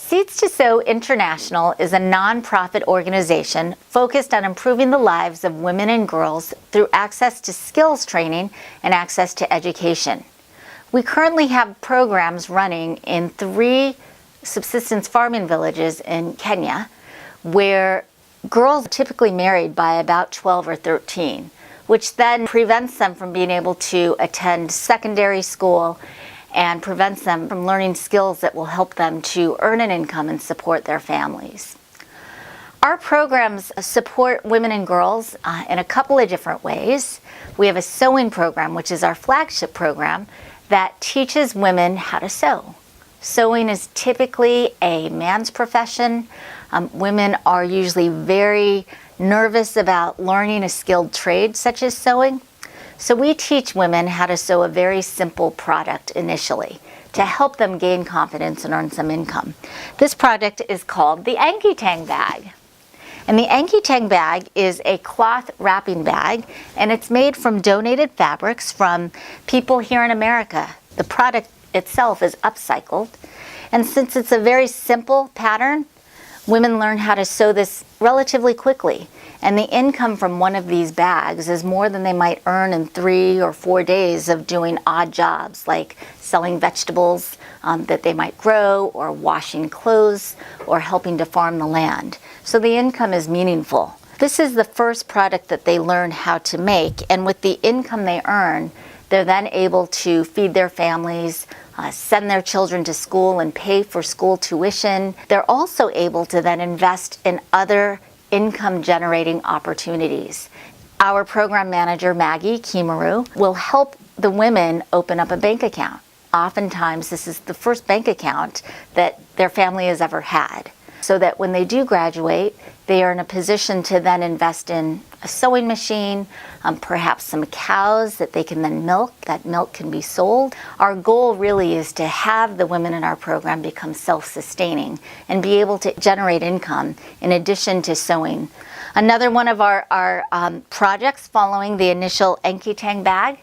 Seeds to Sow International is a nonprofit organization focused on improving the lives of women and girls through access to skills training and access to education. We currently have programs running in 3 subsistence farming villages in Kenya, where girls are typically married by about 12 or 13, which then prevents them from being able to attend secondary school and prevents them from learning skills that will help them to earn an income and support their families. Our programs support women and girls in a couple of different ways. We have a sewing program, which is our flagship program, that teaches women how to sew. Sewing is typically a man's profession. Women are usually very nervous about learning a skilled trade such as sewing. So we teach women how to sew a very simple product initially to help them gain confidence and earn some income. This project is called the Anki Tang bag. And the Anki Tang bag is a cloth wrapping bag, and it's made from donated fabrics from people here in America. The product itself is upcycled. And since it's a very simple pattern, women learn how to sew this relatively quickly. And the income from one of these bags is more than they might earn in 3 or 4 days of doing odd jobs like selling vegetables that they might grow, or washing clothes, or helping to farm the land. So the income is meaningful. This is the first product that they learn how to make, and with the income they earn, they're then able to feed their families, send their children to school and pay for school tuition. They're also able to then invest in other income generating opportunities. Our program manager, Maggie Kimaru, will help the women open up a bank account. Oftentimes, this is the first bank account that their family has ever had, so that when they do graduate, they are in a position to then invest in a sewing machine, perhaps some cows that they can then milk. That milk can be sold. Our goal really is to have the women in our program become self-sustaining and be able to generate income in addition to sewing. Another one of our projects following the initial Anki Tang bag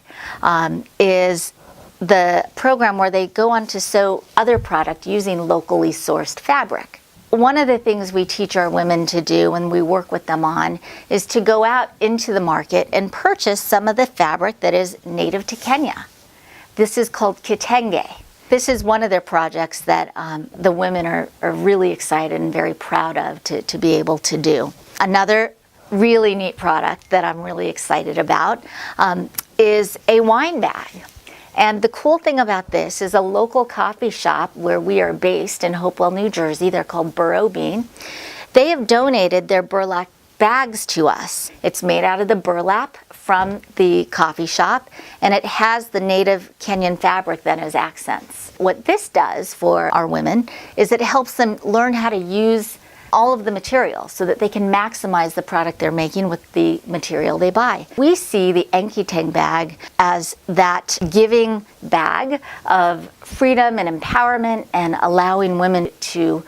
is the program where they go on to sew other product using locally sourced fabric. One of the things we teach our women to do and we work with them on is to go out into the market and purchase some of the fabric that is native to Kenya. This is called kitenge. This is one of their projects that the women are really excited and very proud of to be able to do. Another really neat product that I'm really excited about is a wine bag. And the cool thing about this is a local coffee shop where we are based in Hopewell, New Jersey. They're called Burrow Bean. They have donated their burlap bags to us. It's made out of the burlap from the coffee shop, and it has the native Kenyan fabric then as accents. What this does for our women is it helps them learn how to use all of the material so that they can maximize the product they're making with the material they buy. We see the Anki Tang bag as that giving bag of freedom and empowerment and allowing women to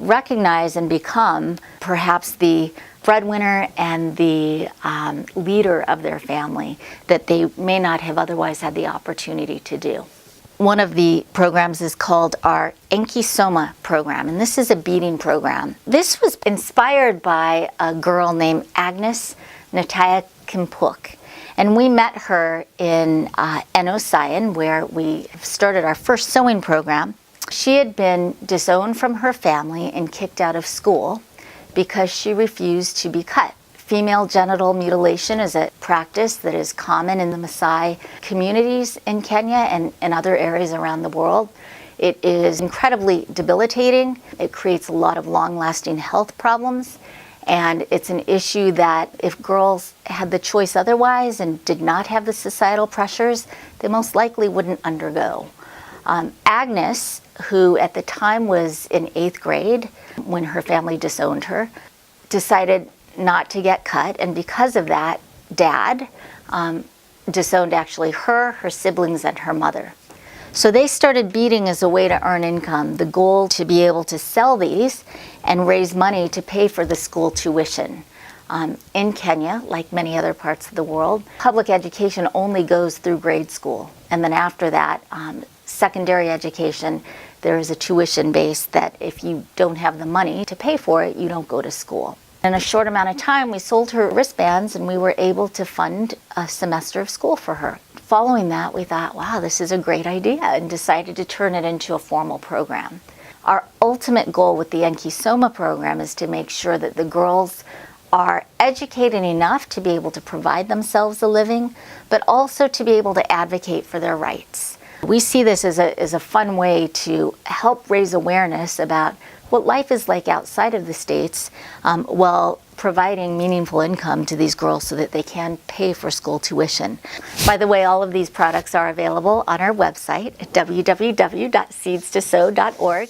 recognize and become perhaps the breadwinner and the leader of their family that they may not have otherwise had the opportunity to do. One of the programs is called our Enki Soma program, and this is a beading program. This was inspired by a girl named Agnes Nataya Kimpuk, and we met her in Enosayan, where we started our first sewing program. She had been disowned from her family and kicked out of school because she refused to be cut. Female genital mutilation is a practice that is common in the Maasai communities in Kenya and in other areas around the world. It is incredibly debilitating. It creates a lot of long-lasting health problems, and it's an issue that if girls had the choice otherwise and did not have the societal pressures, they most likely wouldn't undergo. Agnes, who at the time was in 8th grade when her family disowned her, decided not to get cut, and because of that, Dad disowned actually her siblings, and her mother. So they started beading as a way to earn income, the goal to be able to sell these and raise money to pay for the school tuition. In Kenya, like many other parts of the world, public education only goes through grade school, and then after that, secondary education there is a tuition base that if you don't have the money to pay for it, you don't go to school. In a short amount of time, we sold her wristbands and we were able to fund a semester of school for her. Following that, we thought, wow, this is a great idea, and decided to turn it into a formal program. Our ultimate goal with the Enki Soma program is to make sure that the girls are educated enough to be able to provide themselves a living, but also to be able to advocate for their rights. We see this as a fun way to help raise awareness about what life is like outside of the States, while providing meaningful income to these girls so that they can pay for school tuition. By the way, all of these products are available on our website at www.seedstosow.org.